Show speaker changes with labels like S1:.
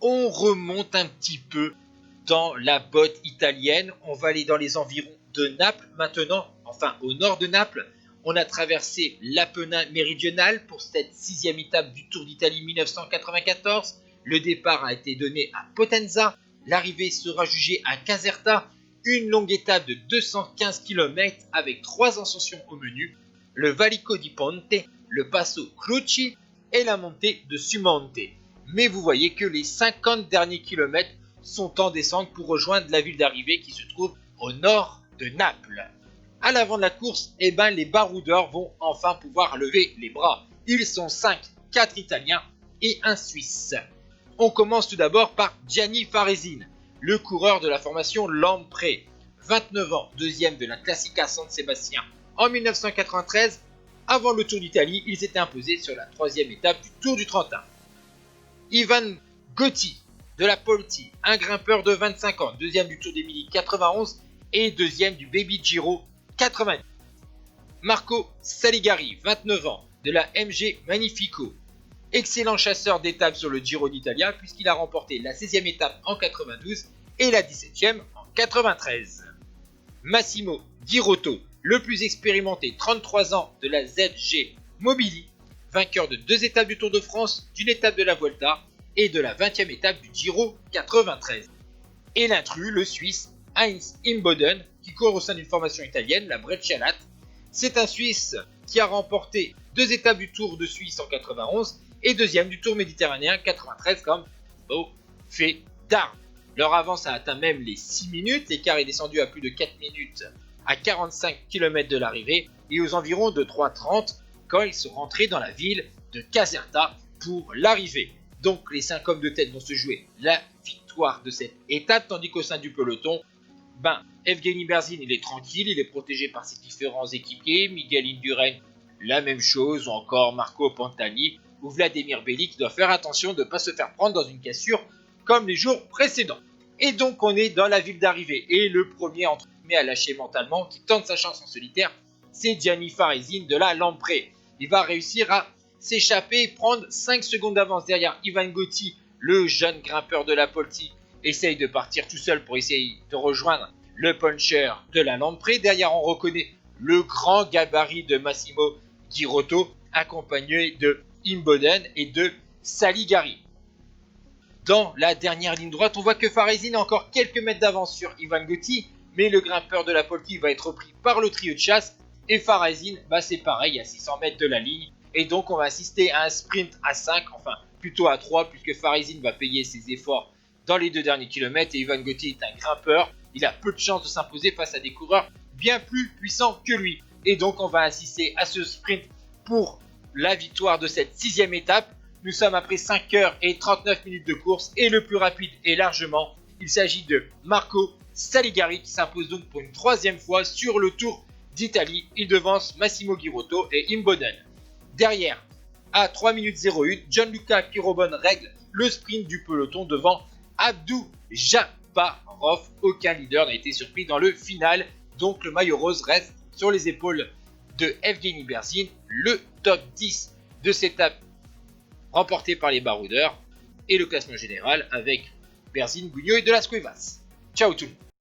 S1: on remonte un petit peu dans la botte italienne. On va aller dans les environs de Naples maintenant, enfin au nord de Naples. On a traversé l'Apennin méridional pour cette 6e étape du Tour d'Italie 1994. Le départ a été donné à Potenza. L'arrivée sera jugée à Caserta. Une longue étape de 215 km avec 3 ascensions au menu. Le Valico di Ponte, le Passo Cruci et la montée de Sumonte. Mais vous voyez que les 50 derniers kilomètres sont en descente pour rejoindre la ville d'arrivée qui se trouve au nord de Naples. À l'avant de la course, les baroudeurs vont enfin pouvoir lever les bras. Ils sont 5, 4 Italiens et un Suisse. On commence tout d'abord par Gianni Faresini, le coureur de la formation Lamprey. 29 ans, deuxième de la Classica San Sébastien en 1993. Avant le Tour d'Italie, il s'était imposé sur la 3e étape du Tour du Trentin. Ivan Gotti de la Polti, un grimpeur de 25 ans, deuxième du Tour d'Émilie 91 et deuxième du Baby Giro 90. Marco Saligari, 29 ans, de la MG Magnifico. Excellent chasseur d'étapes sur le Giro d'Italia puisqu'il a remporté la 16e étape en 92 et la 17e en 93. Massimo Girotto, le plus expérimenté, 33 ans, de la ZG Mobili, vainqueur de 2 étapes du Tour de France, d'une étape de la Vuelta et de la 20e étape du Giro 93. Et l'intrus, le Suisse Heinz Imboden, qui court au sein d'une formation italienne, la Breccialat. C'est un Suisse qui a remporté 2 étapes du Tour de Suisse en 91 et deuxième du Tour méditerranéen 93 comme beau fait d'armes. Leur avance a atteint même les 6 minutes, l'écart est descendu à plus de 4 minutes à 45 km de l'arrivée et aux environs de 3h30 quand ils sont rentrés dans la ville de Caserta pour l'arrivée. Donc les 5 hommes de tête vont se jouer la victoire de cette étape, tandis qu'au sein du peloton, Evgeny Berzin il est tranquille, il est protégé par ses différents équipiers, Miguel Indurain la même chose, ou encore Marco Pantani ou Vladimir Belli qui doit faire attention de ne pas se faire prendre dans une cassure comme les jours précédents. Et donc on est dans la ville d'arrivée et le premier entre guillemets à lâcher mentalement qui tente sa chance en solitaire, c'est Gianni Faresini de la Lamprey. Il va réussir à s'échapper et prendre 5 secondes d'avance derrière Ivan Gotti, le jeune grimpeur de la Polti, essaye de partir tout seul pour essayer de rejoindre le puncher de la Lamprey. Derrière on reconnaît le grand gabarit de Massimo Girotto accompagné de Imboden et de Saligari. Dans la dernière ligne droite, on voit que Faresini a encore quelques mètres d'avance sur Ivan Gotti, mais le grimpeur de la Polti va être repris par le trio de chasse et Faresini, c'est pareil à 600 mètres de la ligne et donc on va assister à un sprint à 5, enfin plutôt à 3 puisque Faresini va payer ses efforts dans les 2 derniers kilomètres et Ivan Gotti est un grimpeur, il a peu de chances de s'imposer face à des coureurs bien plus puissants que lui. Et donc on va assister à ce sprint pour la victoire de cette 6e étape. Nous sommes après 5 heures et 39 minutes de course et le plus rapide est largement, il s'agit de Marco Saligari qui s'impose donc pour une 3e fois sur le Tour d'Italie. Il devance Massimo Girotto et Imboden. Derrière, à 3 minutes 01, Gianluca Pirobon règle le sprint du peloton devant Abdou Jabarov. Aucun leader n'a été surpris dans le final, donc le maillot rose reste sur les épaules de Evgeny Berzin, le top 10 de cette étape remporté par les baroudeurs et le classement général avec Berzin, Gugno et de las Cuevas. Ciao tout le monde.